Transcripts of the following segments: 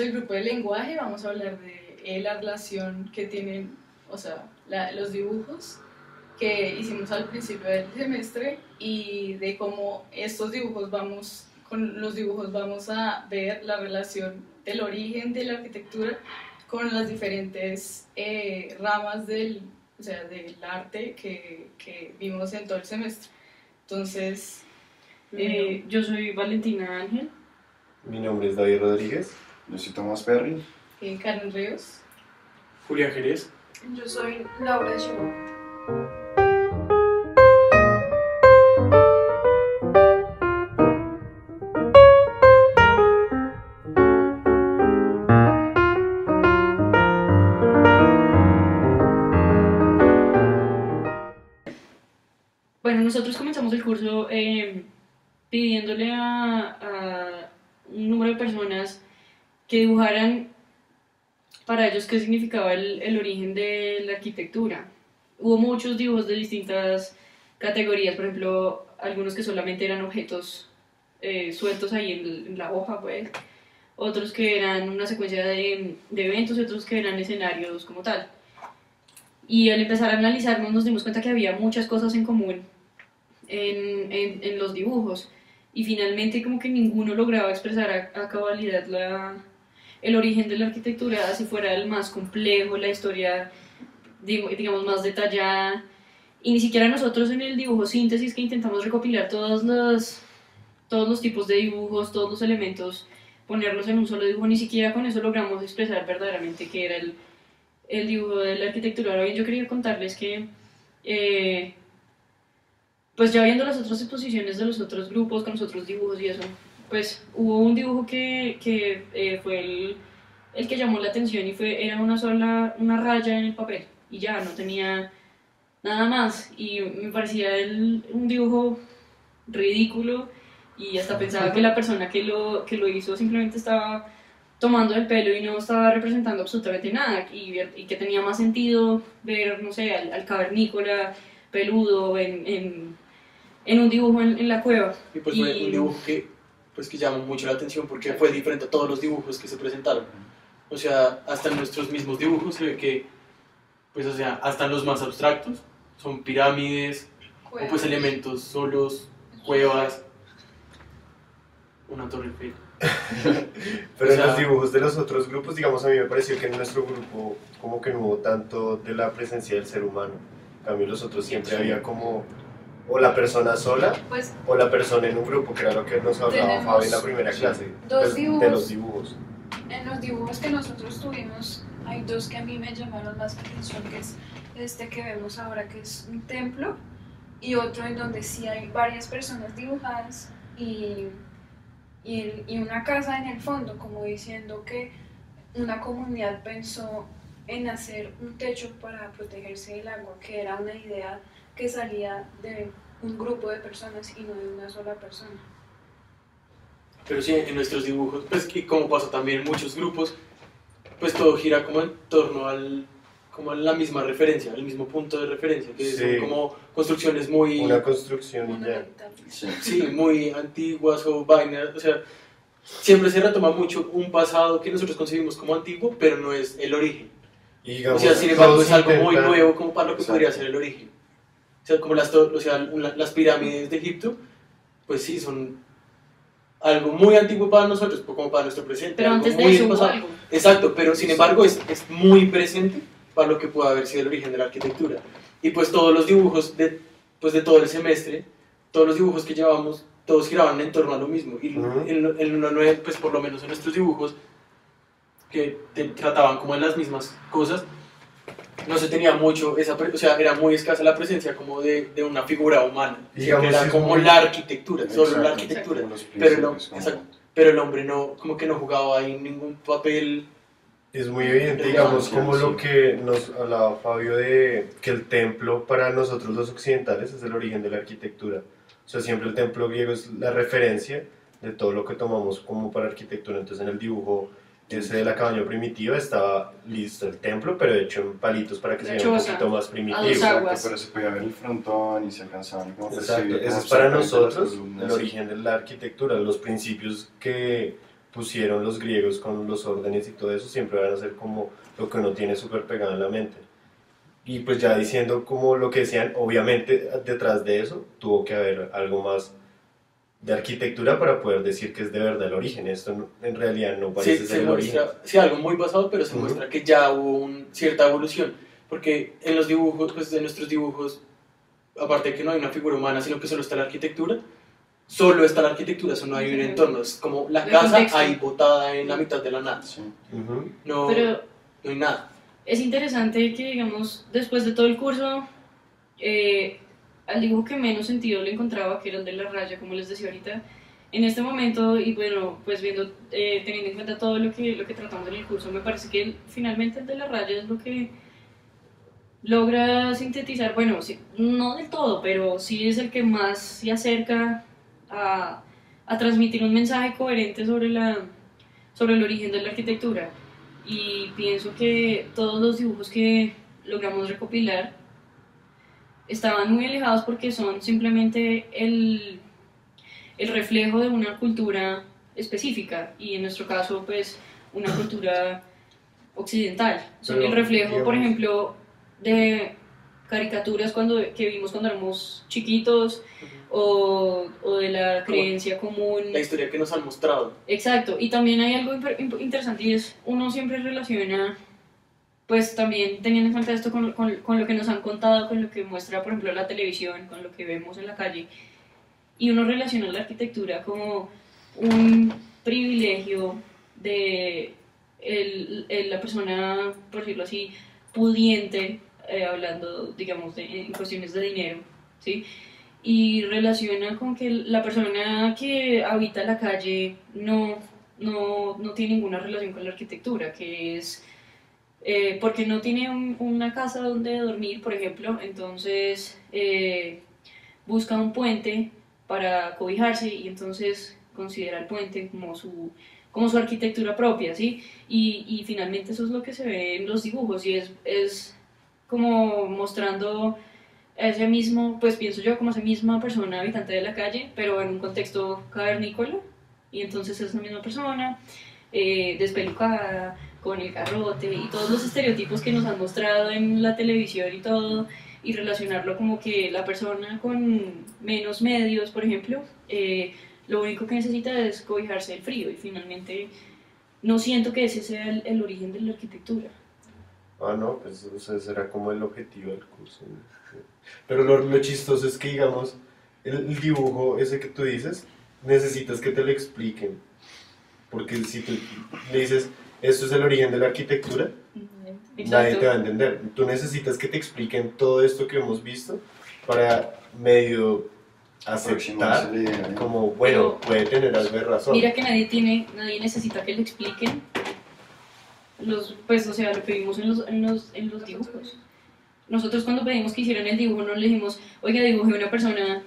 del grupo de lenguaje, vamos a hablar de la relación que tienen, o sea, los dibujos que hicimos al principio del semestre y de cómo con los dibujos vamos a ver la relación del origen de la arquitectura con las diferentes ramas o sea, del arte que vimos en todo el semestre. Entonces, yo soy Valentina Ángel. Mi nombre es David Rodríguez. Yo soy Tomás Perry. Karen Ríos. Julián Jerez. Yo soy Laura de Chihuahua. Bueno, nosotros comenzamos el curso pidiéndole a un número de personas que dibujaran para ellos qué significaba el origen de la arquitectura. Hubo muchos dibujos de distintas categorías, por ejemplo, algunos que solamente eran objetos sueltos ahí en la hoja, pues. Otros que eran una secuencia de eventos y otros que eran escenarios como tal. Y al empezar a analizarnos nos dimos cuenta que había muchas cosas en común en los dibujos y finalmente como que ninguno lograba expresar a cabalidad el origen de la arquitectura, así fuera el más complejo, la historia digamos más detallada, y ni siquiera nosotros en el dibujo síntesis que intentamos recopilar todos los tipos de dibujos, todos los elementos, ponerlos en un solo dibujo, ni siquiera con eso logramos expresar verdaderamente qué era el dibujo de la arquitectura. Ahora bien, yo quería contarles que pues ya viendo las otras exposiciones de los otros grupos con los otros dibujos y eso, pues hubo un dibujo que fue el que llamó la atención y era una raya en el papel y ya, no tenía nada más, y me parecía un dibujo ridículo y hasta pensaba que la persona que lo hizo simplemente estaba tomando el pelo y no estaba representando absolutamente nada, y que tenía más sentido ver, no sé, al cavernícola peludo en un dibujo en la cueva. Y pues fue un dibujo que llamó mucho la atención porque fue diferente a todos los dibujos que se presentaron. O sea, hasta en nuestros mismos dibujos se ve que, pues o sea, hasta en los más abstractos, son pirámides, o pues elementos solos, cuevas, una torre Eiffel. Pero en los dibujos de los otros grupos, digamos, a mí me pareció que en nuestro grupo como que no hubo tanto de la presencia del ser humano. En cambio, los otros siempre había como o la persona sola, pues, o la persona en un grupo, que era lo que nos hablaba Fabi en la primera clase, de los dibujos. En los dibujos que nosotros tuvimos, hay dos que a mí me llamaron más la atención, que es este que vemos ahora, que es un templo, y otro en donde sí hay varias personas dibujadas y una casa en el fondo, como diciendo que una comunidad pensó en hacer un techo para protegerse del agua, que era una idea que salía de un grupo de personas y no de una sola persona. Pero sí, en nuestros dibujos, pues que como pasa también en muchos grupos, pues todo gira como en torno como a la misma referencia, al mismo punto de referencia, que sí, son como construcciones muy... Una construcción y ya. Sí, muy antiguas o vainas, o sea, siempre se retoma mucho un pasado que nosotros concebimos como antiguo, pero no es el origen. Y digamos, o sea, sin embargo es algo muy nuevo como para lo que podría ser el origen. O sea, como las pirámides de Egipto, pues sí, son algo muy antiguo para nosotros, como para nuestro presente. Pero algo antes de muy eso pasado. algo. Exacto, pero sin embargo es muy presente para lo que puede haber sido el origen de la arquitectura. Y pues todos los dibujos de todo el semestre, todos los dibujos que llevamos, todos giraban en torno a lo mismo. Y pues por lo menos en nuestros dibujos, que trataban como en las mismas cosas, no se tenía mucho o sea, era muy escasa la presencia como de una figura humana, digamos, era como la arquitectura, solo la arquitectura, pero el hombre no, como que no jugaba ahí ningún papel. Es muy evidente, digamos, como lo que nos hablaba Fabio de que el templo para nosotros los occidentales es el origen de la arquitectura. O sea, siempre el templo griego es la referencia de todo lo que tomamos como para arquitectura. Entonces en el dibujo ese de la cabaña primitiva estaba listo el templo, pero hecho en palitos para que se vea un poquito más primitivo. Exacto, pero se podía ver el frontón y se alcanzaban como exacto, ese es para nosotros el origen de la arquitectura, los principios que pusieron los griegos con los órdenes y todo eso, siempre van a ser como lo que uno tiene súper pegado en la mente. Y pues ya diciendo como lo que decían, obviamente detrás de eso tuvo que haber algo más de arquitectura para poder decir que es de verdad el origen. Esto en realidad no parece Sí, ser se el origen. muestra, sí, algo muy basado, pero se muestra que ya hubo cierta evolución. Porque en los dibujos, pues de nuestros dibujos, aparte de que no hay una figura humana, sino que solo está la arquitectura, solo está la arquitectura, eso no hay un entorno. Es como la El casa contexto. ahí botada en la mitad de la nada. Sí. Ujú. No, Pero no hay nada. es interesante que, digamos, después de todo el curso, al dibujo que menos sentido le encontraba, que era el de la raya, como les decía ahorita, en este momento, y bueno, pues viendo, teniendo en cuenta todo lo que tratamos en el curso, me parece que finalmente el de la raya es lo que logra sintetizar, bueno, sí, no del todo, pero sí es el que más se acerca a transmitir un mensaje coherente sobre el origen de la arquitectura. Y pienso que todos los dibujos que logramos recopilar estaban muy alejados porque son simplemente el reflejo de una cultura específica, y en nuestro caso pues una cultura occidental. Son Pero, el reflejo, por digamos- ejemplo, de caricaturas que vimos cuando éramos chiquitos, o de la creencia común. La historia que nos han mostrado. Exacto, y también hay algo interesante, y es, uno siempre relaciona, pues también teniendo en cuenta esto con lo que nos han contado, con lo que muestra, por ejemplo, la televisión, con lo que vemos en la calle, y uno relaciona la arquitectura como un privilegio de la persona, por decirlo así, pudiente, hablando, digamos, en cuestiones de dinero, ¿sí? Y relaciona con que la persona que habita la calle no tiene ninguna relación con la arquitectura, que es porque no tiene una casa donde dormir, por ejemplo, entonces busca un puente para cobijarse, y entonces considera el puente como su arquitectura propia, ¿sí? Y finalmente eso es lo que se ve en los dibujos, y es como mostrando ese mismo, pues pienso yo, como esa misma persona habitante de la calle, pero en un contexto cavernícola, y entonces es la misma persona, despelucada, con el garrote, y todos los estereotipos que nos han mostrado en la televisión y todo, y relacionarlo como que la persona con menos medios, por ejemplo, lo único que necesita es cobijarse del frío, y finalmente no siento que ese sea el origen de la arquitectura. Ah, no, pues o sea, será como el objetivo del curso, ¿no? Pero lo chistoso es que, digamos, el dibujo ese que tú dices, necesitas que te lo expliquen. Porque si tú le dices, esto es el origen de la arquitectura, nadie te va a entender. Tú necesitas que te expliquen todo esto que hemos visto para medio aceptar, Aproximarse a la idea, ¿no? como, bueno, puede tener algo de razón. Mira que nadie necesita que le expliquen pues, o sea, lo que vimos en los dibujos. Nosotros cuando pedimos que hicieran el dibujo no le dijimos, oiga, dibujé una persona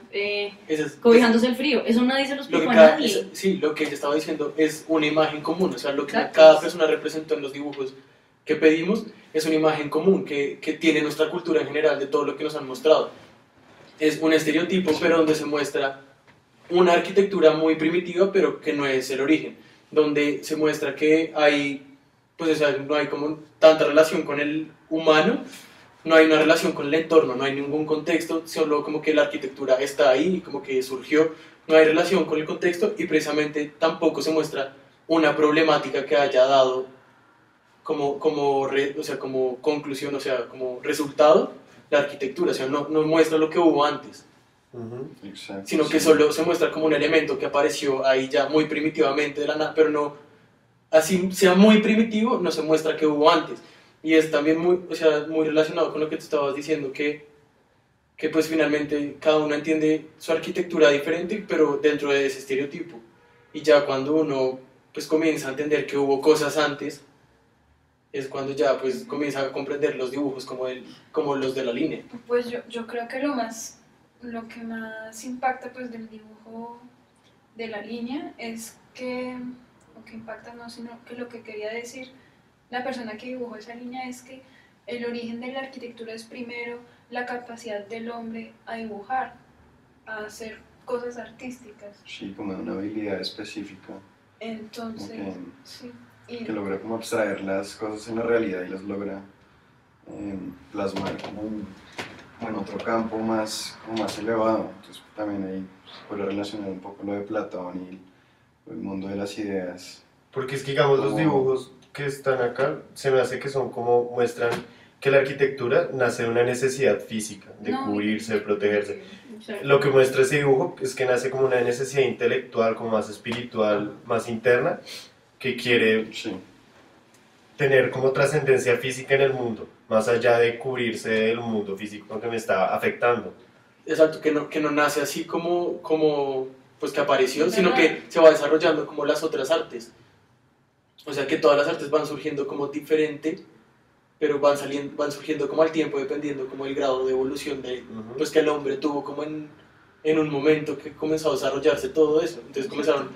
cobijándose el frío. Eso nadie se lo Lo explicó que a nadie. sí, lo que ella estaba diciendo es una imagen común, o sea, lo que Exacto. cada persona representó en los dibujos que pedimos es una imagen común que tiene nuestra cultura en general de todo lo que nos han mostrado. Es un estereotipo, pero donde se muestra una arquitectura muy primitiva, pero que no es el origen, donde se muestra que hay, pues, o sea, no hay como tanta relación con el humano, no hay una relación con el entorno, no hay ningún contexto, solo como que la arquitectura está ahí, como que surgió, no hay relación con el contexto, y precisamente tampoco se muestra una problemática que haya dado como conclusión, o sea, como resultado la arquitectura, o sea, no muestra lo que hubo antes, Ujú. Exacto, sino que sí. solo se muestra como un elemento que apareció ahí ya muy primitivamente de la nada, pero no, así sea muy primitivo, no se muestra que hubo antes. Y es también muy, o sea, muy relacionado con lo que te estabas diciendo, que pues finalmente cada uno entiende su arquitectura diferente, pero dentro de ese estereotipo. Y ya cuando uno pues comienza a entender que hubo cosas antes, es cuando ya pues comienza a comprender los dibujos como los de la línea. Pues yo creo que lo que más impacta pues del dibujo de la línea es que, lo que impacta no, sino que lo que quería decir la persona que dibujó esa línea es que el origen de la arquitectura es primero la capacidad del hombre a dibujar, a hacer cosas artísticas. Sí, como una habilidad específica. Entonces, como sí. Y que logra como abstraer las cosas en la realidad y las logra plasmar como en otro campo como más elevado. Entonces también ahí se puede relacionar un poco lo de Platón y el mundo de las ideas. Porque es que, digamos, los Como- dibujos que están acá, se me hace que son como, muestran que la arquitectura nace de una necesidad física, de no, cubrirse, de protegerse. O sea, Lo que muestra ese dibujo es que nace como una necesidad intelectual, como más espiritual, más interna, que quiere Sí, tener como trascendencia física en el mundo, más allá de cubrirse del mundo físico que me está afectando. Exacto, que no nace así como pues que apareció, De sino nada. que se va desarrollando como las otras artes. O sea que todas las artes van surgiendo como diferente, pero van surgiendo como al tiempo, dependiendo como el grado de evolución Ujú. pues que el hombre tuvo como en un momento que comenzó a desarrollarse todo eso. Entonces comenzaron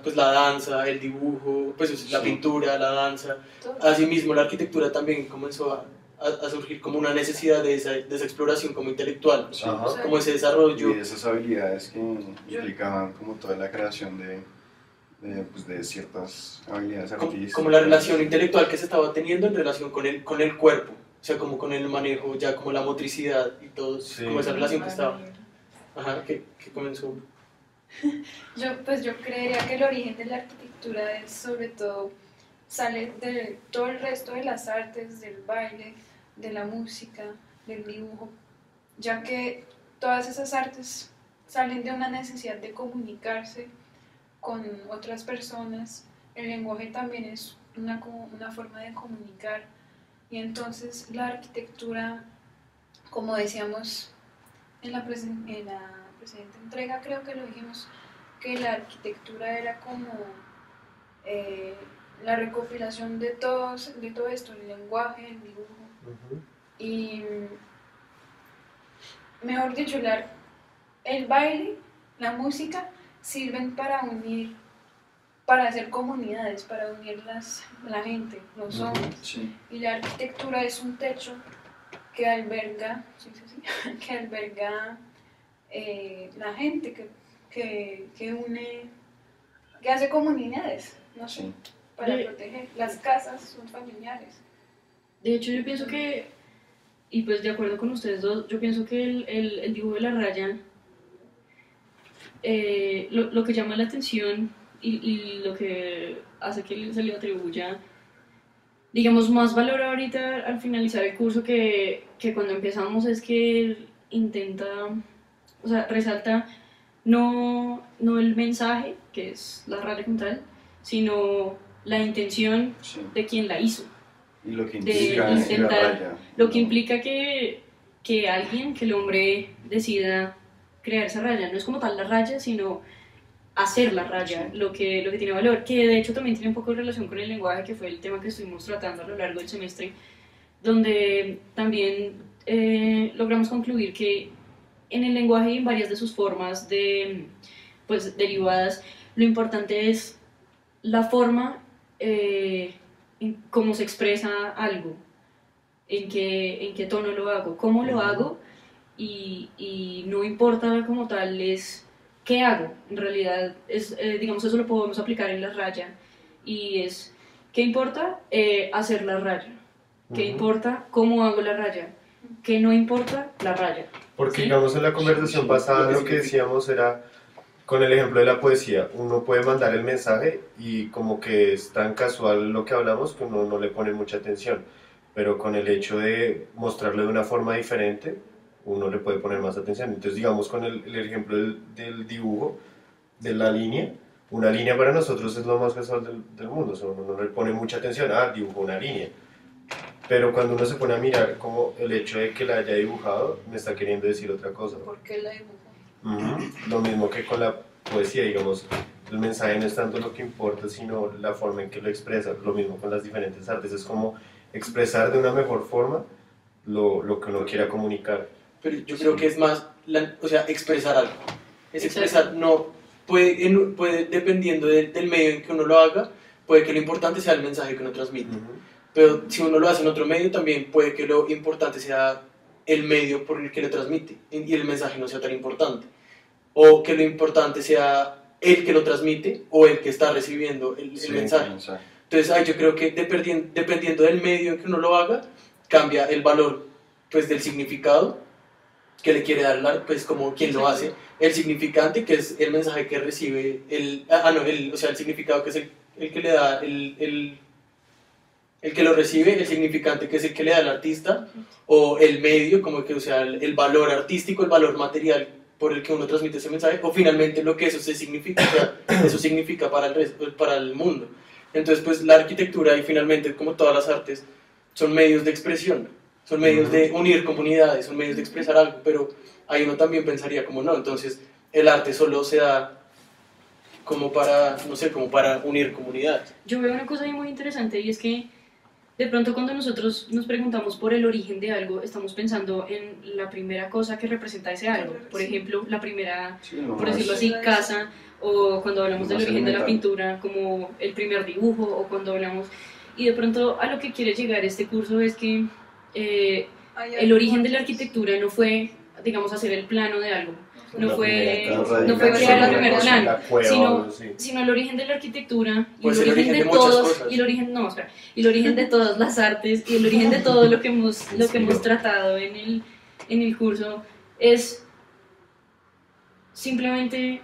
pues la danza, el dibujo, pues la Sí. pintura, la danza. todo. Asimismo la arquitectura también comenzó a surgir como una necesidad de esa exploración como intelectual, sí. Ajá. O sea, como ese desarrollo. Y de esas habilidades que implicaban como toda la creación pues de ciertas habilidades artísticas. Como la relación intelectual que se estaba teniendo en relación con el cuerpo, o sea, como con el manejo, ya como la motricidad y todo, Sí. como esa relación que estaba, ajá, que comenzó. Yo creería que el origen de la arquitectura es sobre todo, sale de todo el resto de las artes, del baile, de la música, del dibujo, ya que todas esas artes salen de una necesidad de comunicarse con otras personas. El lenguaje también es una forma de comunicar, y entonces la arquitectura, como decíamos en la precedente entrega, creo que lo dijimos, que la arquitectura era como la recopilación de todo esto, el lenguaje, el dibujo, Ujú. y mejor dicho, el baile, la música sirven para unir, para hacer comunidades, para unir la gente, los Ujú. hombres. Sí, Y la arquitectura es un techo que alberga, que alberga la gente, que une, que hace comunidades, no sé, sí. para De- proteger. Las casas son familiares. de hecho, yo pienso que, y pues de acuerdo con ustedes dos, yo pienso que el dibujo de la raya, lo que llama la atención y lo que hace que se le atribuya, digamos, más valor ahorita al finalizar el curso que cuando empezamos es que él intenta, o sea, resalta no el mensaje, que es la raya como tal, sino la intención Sí. de quien la hizo. Y lo que De implica en la intentar- raya. Lo que implica que alguien, que el hombre decida crear esa raya, no es como tal la raya, sino hacer la raya, Sí. lo que tiene valor, que de hecho también tiene un poco de relación con el lenguaje, que fue el tema que estuvimos tratando a lo largo del semestre, donde también logramos concluir que en el lenguaje y en varias de sus formas pues, derivadas, lo importante es la forma en cómo se expresa algo, en qué tono lo hago, cómo lo hago, y no importa como tal es qué hago. En realidad, digamos, eso lo podemos aplicar en la raya, y es, ¿qué importa? Hacer la raya. ¿Qué Ujú. importa? ¿Cómo hago la raya? ¿Qué no importa? La raya. Porque, ¿Sí? digamos, en la conversación Sí, pasada lo que lo que decíamos era, con el ejemplo de la poesía, uno puede mandar el mensaje y como que es tan casual lo que hablamos que uno no le pone mucha atención, pero con el hecho de mostrarlo de una forma diferente, uno le puede poner más atención. Entonces, digamos, con el ejemplo del dibujo, de la línea, una línea para nosotros es lo más casual del mundo, o sea, uno no le pone mucha atención, dibujo una línea. Pero cuando uno se pone a mirar como el hecho de que la haya dibujado, me está queriendo decir otra cosa. ¿Por qué la dibujó? Ujú. Lo mismo que con la poesía, digamos, el mensaje no es tanto lo que importa, sino la forma en que lo expresa. Lo mismo con las diferentes artes, es como expresar de una mejor forma lo que uno quiera comunicar. Pero yo creo que es más, o sea, expresar algo. Es Exacto. expresar, no, puede dependiendo del medio en que uno lo haga, puede que lo importante sea el mensaje que uno transmite. Ujú. Pero si uno lo hace en otro medio, también puede que lo importante sea el medio por el que lo transmite y el mensaje no sea tan importante. O que lo importante sea el que lo transmite o el que está recibiendo el Sí, mensaje. exacto. Entonces ahí yo creo que dependiendo del medio en que uno lo haga, cambia el valor pues, del significado que le quiere dar, pues como quien lo hace, el significante que es el mensaje que recibe, o sea, el significado que es el que le da el que lo recibe, el significante que es el que le da el artista, o el medio, como que, o sea, el valor artístico, el valor material por el que uno transmite ese mensaje, o finalmente lo que eso significa, eso significa para para el mundo. Entonces, pues la arquitectura y finalmente, como todas las artes, son medios de expresión, son medios de unir comunidades, son medios de expresar algo, pero ahí uno también pensaría como no, entonces el arte solo se da como para, no sé, como para unir comunidades. Yo veo una cosa ahí muy interesante y es que de pronto cuando nosotros nos preguntamos por el origen de algo, estamos pensando en la primera cosa que representa ese algo. Por ejemplo, la primera, Sí, lo por más- decirlo así, casa, o cuando hablamos Lo del más origen de la elemental. pintura, como el primer dibujo, o cuando hablamos... Y de pronto a lo que quiere llegar este curso es que el origen de la arquitectura no fue, digamos, hacer el plano de algo, no La fue, primera casa, no fue la crear el primera primer cosa, plano, la cueva, sino, sí. sino el origen de la arquitectura y Pues el el origen origen de de muchas todos, cosas. y el origen, no, espera, y el origen de todas las artes y el origen de todo lo que hemos tratado en el curso es simplemente,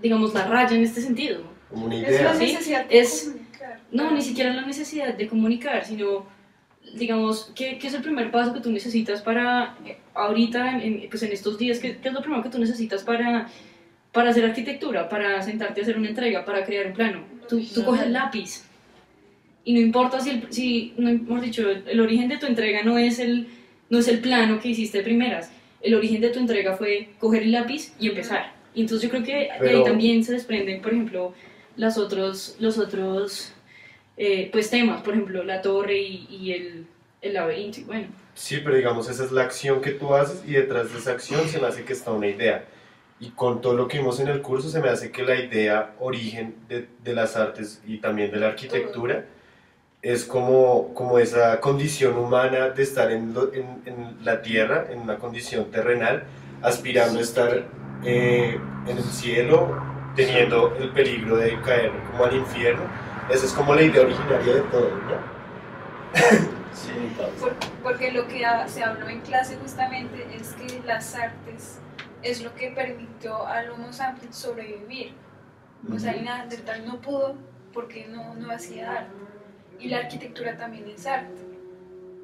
digamos, la raya en este sentido. Como una Es la idea. Sí, necesidad de es- comunicar. No, ni siquiera la necesidad de comunicar, sino, digamos, ¿qué es el primer paso que tú necesitas para, ahorita, pues en estos días, qué es lo primero que tú necesitas para hacer arquitectura, para sentarte a hacer una entrega, para crear un plano? Tú coges el lápiz y no importa no, hemos dicho, el origen de tu entrega no es el plano que hiciste de primeras, el origen de tu entrega fue coger el lápiz y empezar. Y entonces yo creo que de ahí Pero- también se desprenden, por ejemplo, los otros pues temas, por ejemplo, la torre y el laberinto, y bueno. Sí, pero digamos, esa es la acción que tú haces y detrás de esa acción se me hace que está una idea. Y con todo lo que vimos en el curso se me hace que la idea origen de las artes y también de la arquitectura es como esa condición humana de estar en la tierra, en una condición terrenal, aspirando a estar en el cielo, teniendo el peligro de caer como al infierno. Esa es como la idea originaria de todo, ¿no? Sí, Porque lo que se habló en clase justamente es que las artes es lo que permitió al Homo sapiens sobrevivir. O sea, el Neandertal no pudo porque no hacía arte. Y la arquitectura también es arte.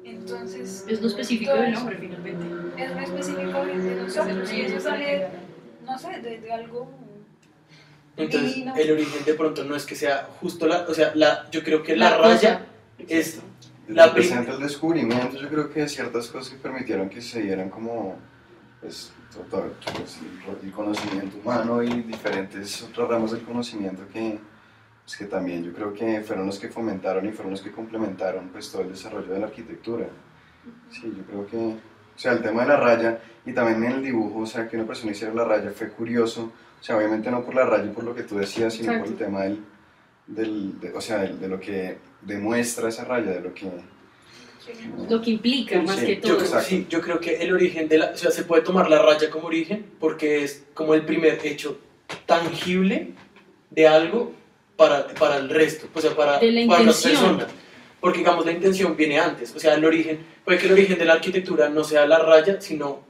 Entonces, Es lo específico todo del eso hombre, finalmente. es lo específico de nosotros. Y eso sale, no sé, de algo Entonces, divino. el origen de pronto no es que sea justo o sea, yo creo que La la cosa. raya es La la presente el descubrimiento, yo creo que ciertas cosas que permitieron que se dieran como pues, pues, el conocimiento humano y diferentes otras ramas del conocimiento pues, que también yo creo que fueron los que fomentaron y fueron los que complementaron pues, todo el desarrollo de la arquitectura. Sí, yo creo que, o sea, el tema de la raya y también en el dibujo, o sea, que una persona hiciera la raya fue curioso, o sea, obviamente no por la raya y por lo que tú decías, sino por el Exacto. tema o sea, de lo que demuestra esa raya, de lo que... Lo que implica más Sí, que Yo todo. creo, Exacto. sí, yo creo que el origen o sea, se puede tomar la raya como origen porque es como el primer hecho tangible de algo para el resto, o sea, para De la las intención. personas. Porque, digamos, la intención viene antes, o sea, puede que el origen de la arquitectura no sea la raya, sino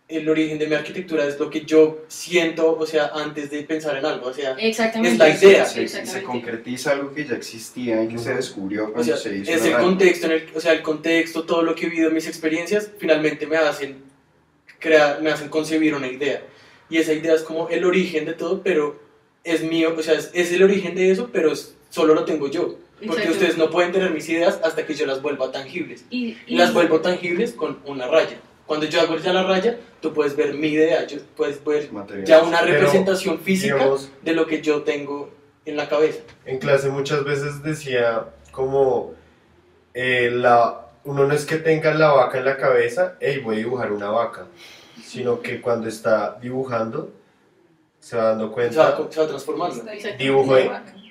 el origen de mi arquitectura es lo que yo siento, o sea, antes de pensar en algo, o sea, Exactamente. es la idea. se Exactamente. concretiza algo que ya existía y que se descubrió o cuando sea, se hizo es la el raya. contexto, o sea, el contexto, todo lo que he vivido, mis experiencias, finalmente me hacen concebir una idea. Y esa idea es como el origen de todo, pero es mío, o sea, es el origen de eso, pero solo lo tengo yo. Porque Exacto. ustedes no pueden tener mis ideas hasta que yo las vuelva tangibles. Y Y las vuelvo tangibles con una raya. Cuando yo hago ya la raya, tú puedes ver mi idea, puedes ver Materiales. ya una Pero, representación física digamos, de lo que yo tengo en la cabeza. en clase muchas veces decía como uno no es que tenga la vaca en la cabeza, hey, voy a dibujar una vaca, sino que cuando está dibujando se va dando cuenta, Se va transformando. dibujo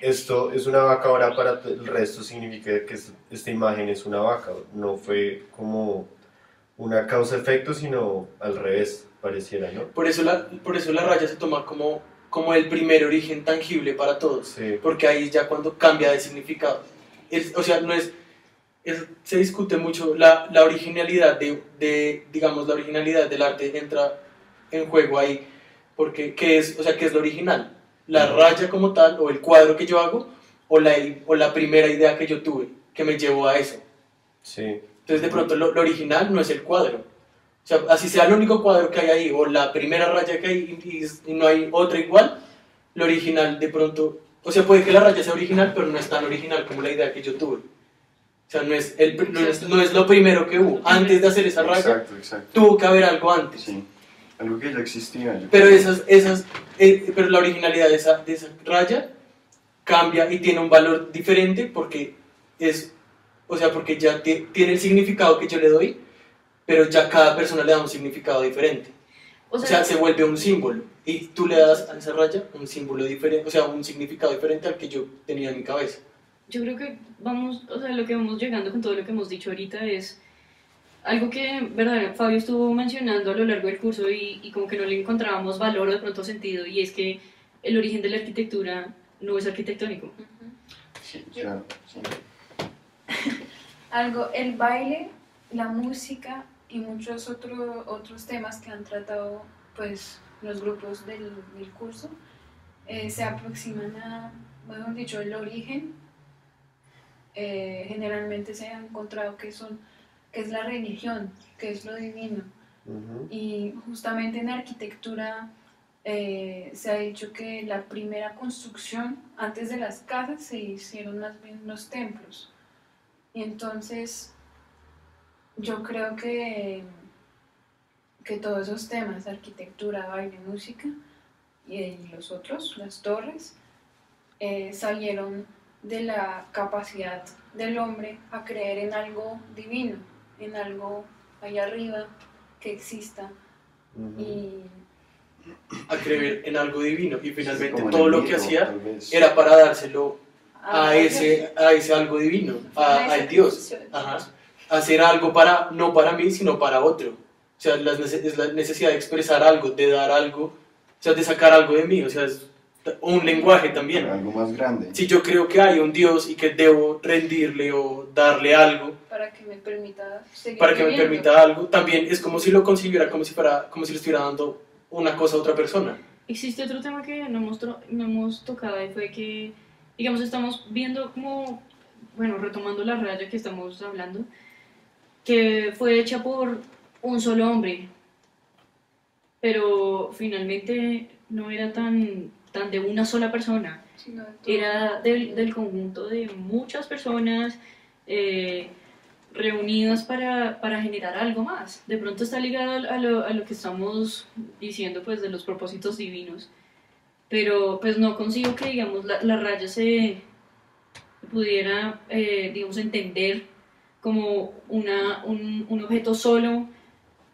esto es una vaca, ahora para el resto significa que esta imagen es una vaca, no fue como una causa-efecto, sino al revés, pareciera, ¿no? Por eso la raya se toma como como el primer origen tangible para todos, Sí. porque ahí es ya cuando cambia de significado. O sea, no es, se discute mucho la originalidad digamos, la originalidad del arte entra en juego ahí, porque ¿qué es, o sea, qué es lo original? ¿La raya como tal, o el cuadro que yo hago, o la primera idea que yo tuve, que me llevó a eso? Sí. Entonces, de pronto, lo original no es el cuadro. O sea, así sea el único cuadro que hay ahí, o la primera raya que hay y no hay otra igual, lo original de pronto... O sea, puede que la raya sea original, pero no es tan original como la idea que yo tuve. O sea, no es lo primero que hubo. Antes de hacer esa raya, Exacto. tuvo que haber algo antes. Sí, algo que ya existía. yo Pero, creo. pero la originalidad de esa raya cambia y tiene un valor diferente porque porque ya tiene el significado que yo le doy, pero ya cada persona le da un significado diferente. O sea, se vuelve un símbolo y tú le das a esa raya un símbolo diferente, o sea, un significado diferente al que yo tenía en mi cabeza. Yo creo que o sea, lo que vamos llegando con todo lo que hemos dicho ahorita es algo que, verdad, Fabio estuvo mencionando a lo largo del curso y como que no le encontrábamos valor o de pronto sentido, y es que el origen de la arquitectura no es arquitectónico. Sí, claro, sí. El baile, la música y muchos otros temas que han tratado pues los grupos del curso se aproximan a, mejor dicho, el origen. Generalmente se ha encontrado que es la religión, que es lo divino. Ujú. Y justamente en arquitectura se ha dicho que la primera construcción antes de las casas se hicieron más bien los templos. Y entonces yo creo que todos esos temas, arquitectura, baile, música y los otros, las torres, salieron de la capacidad del hombre a creer en algo divino, en algo allá arriba que exista. Ujú. Y A creer en algo divino y finalmente Como en todo el lo que mito, hacía tal vez. era para dárselo a Dios. ese algo divino, al Dios. Ajá. Hacer algo no para mí, sino para otro. O sea, es la necesidad de expresar algo, de dar algo, o sea, de sacar algo de mí. O sea, es un lenguaje también. Algo más grande. Si yo creo que hay un Dios y que debo rendirle o darle algo Para que me permita seguir para que me viviendo. permita algo, también es como si lo concibiera como si le estuviera dando una cosa a otra persona. Existe otro tema que no hemos tocado y fue que, digamos, estamos viendo como, bueno, retomando la raya que estamos hablando, que fue hecha por un solo hombre, pero finalmente no era tan de una sola persona, Sino de todo. era del conjunto de muchas personas reunidas para generar algo más. De pronto está ligado a lo que estamos diciendo, pues, de los propósitos divinos, pero pues no consigo que, digamos, la raya se pudiera, digamos, entender como un objeto solo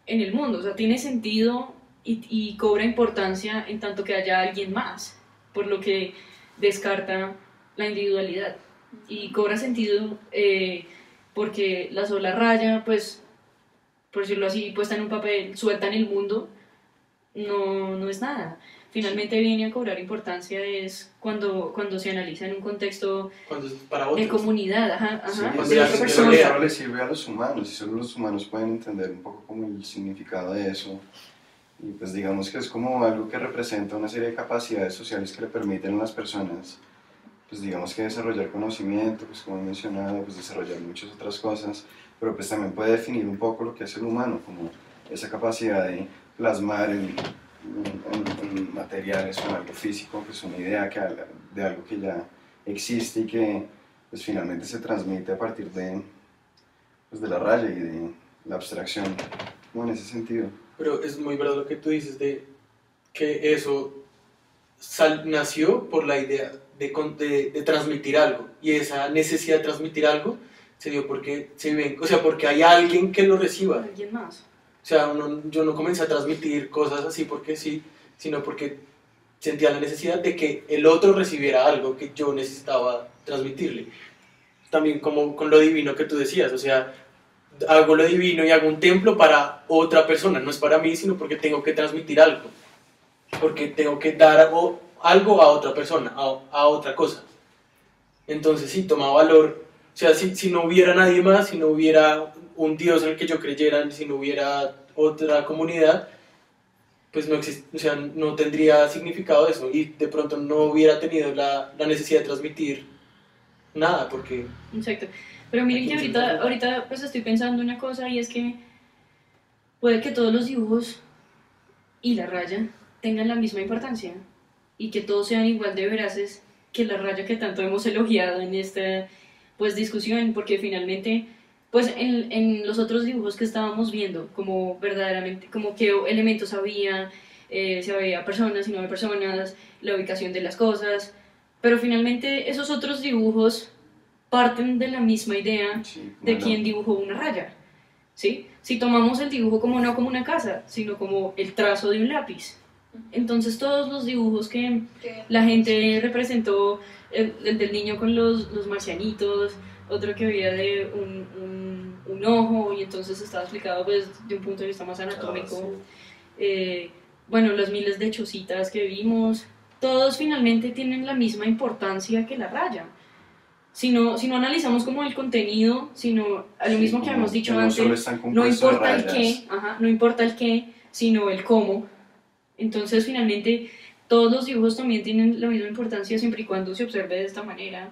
en el mundo. O sea, tiene sentido y cobra importancia en tanto que haya alguien más, por lo que descarta la individualidad. Y cobra sentido porque la sola raya, pues, por decirlo así, puesta en un papel, suelta en el mundo, no es nada. Finalmente viene a cobrar importancia es cuando se analiza en un contexto Cuando es para de otros. comunidad, ajá, Sí, de cuando otra ya eso se persona. pelea. solo le sirve a los humanos y solo los humanos pueden entender un poco como el significado de eso. Y pues digamos que es como algo que representa una serie de capacidades sociales que le permiten a las personas, pues digamos que desarrollar conocimiento, pues como he mencionado, pues desarrollar muchas otras cosas, pero pues también puede definir un poco lo que es el humano, como esa capacidad de plasmar en materiales o en algo físico, pues una idea de algo que ya existe y que pues finalmente se transmite a partir pues, de la raya y de la abstracción, como en ese sentido. Pero es muy verdad lo que tú dices de que eso nació por la idea de transmitir algo, y esa necesidad de transmitir algo se dio porque porque hay alguien que lo reciba. Alguien más. O sea, yo no comencé a transmitir cosas así porque sí, sino porque sentía la necesidad de que el otro recibiera algo que yo necesitaba transmitirle. También como con lo divino que tú decías, o sea, hago lo divino y hago un templo para otra persona, no es para mí, sino porque tengo que transmitir algo, porque tengo que dar algo a otra persona, a otra cosa. Entonces sí, toma valor. O sea, si no hubiera nadie más, si no hubiera un Dios en el que yo creyera, si no hubiera otra comunidad, pues no o sea, no tendría significado eso y de pronto no hubiera tenido la necesidad de transmitir nada, porque... Exacto. Pero miren que ahorita pues estoy pensando una cosa y es que puede que todos los dibujos y la raya tengan la misma importancia y que todos sean igual de veraces que la raya que tanto hemos elogiado en esta pues discusión, porque finalmente pues en los otros dibujos que estábamos viendo, como verdaderamente, como qué elementos había, si había personas, si no había personas, la ubicación de las cosas, pero finalmente esos otros dibujos parten de la misma idea de quien dibujó una raya, ¿sí? Si tomamos el dibujo como no como una casa, sino como el trazo de un lápiz, entonces todos los dibujos que la gente representó, el del niño con los marcianitos, otro que había de un ojo y entonces estaba explicado pues de un punto de vista más anatómico, bueno, las miles de chocitas que vimos, todos finalmente tienen la misma importancia que la raya. Si no analizamos como el contenido, sino a lo mismo que habíamos dicho antes, no importa el qué, no importa el qué, sino el cómo. Entonces finalmente todos los dibujos también tienen la misma importancia siempre y cuando se observe de esta manera,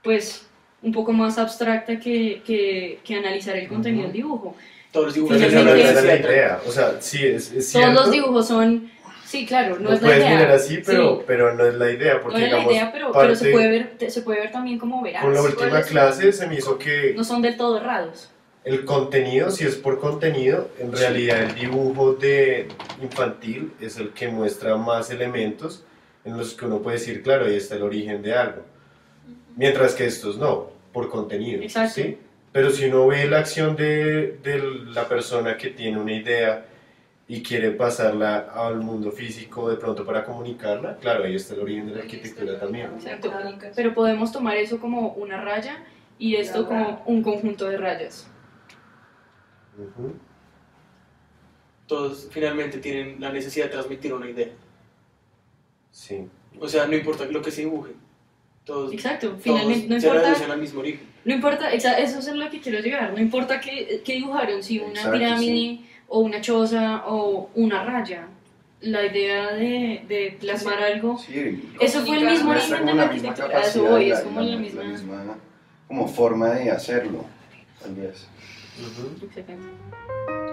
pues un poco más abstracta que analizar el contenido del dibujo. Todos los dibujos Pero no es la idea, o sea, sí, es cierto. Todos los dibujos son, sí, claro, no es la idea. Puedes mirar así, pero, sí. pero no es la idea, porque no es digamos, la idea, pero se puede ver también como veraz. con la última clase se me hizo que no son del todo errados. el contenido, si es por contenido, en realidad el dibujo de infantil es el que muestra más elementos en los que uno puede decir, claro, ahí está el origen de algo. Mientras que estos no, por contenido. Exacto. ¿Sí? Pero si uno ve la acción de la persona que tiene una idea y quiere pasarla al mundo físico de pronto para comunicarla, claro, ahí está el origen de la arquitectura también. Exacto. Pero podemos tomar eso como una raya y esto como un conjunto de rayas. Uh-huh. Todos finalmente tienen la necesidad de transmitir una idea. Sí. O sea, no importa lo que se dibuje. Todos, exacto, finalmente no se importa, reducen al mismo origen. no importa, eso es lo que quiero llegar, no importa qué dibujaron, si una Exacto, pirámide sí. o una choza o una raya, la idea de plasmar algo, Sí, eso fue el mismo muestra origen de como la la misma arquitectura, a eso capacidad, voy, es como la misma... como forma de hacerlo, tal vez. Uh-huh. Exactamente.